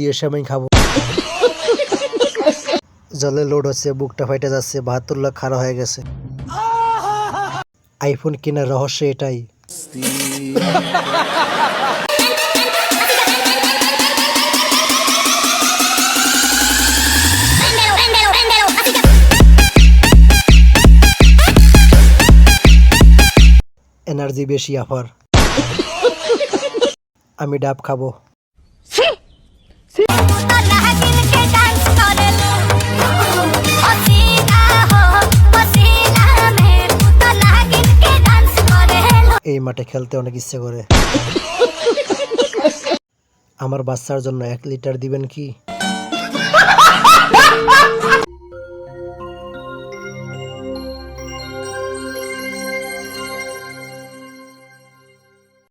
দিয়ে সেমাই খাবো। জলে লোড হচ্ছে, বুকটা ফাইটে যাচ্ছে, 72 লাখ খাড়া হয়ে গেছে। আইফোন কেনার রহস্য এটাই। এনার্জি বেশি আফার। আমি ডাব খাবো। এই মাঠে খেলতে অনেক ইচ্ছে করে। আমার বাচ্চার জন্য 1 লিটার দিবেন কি?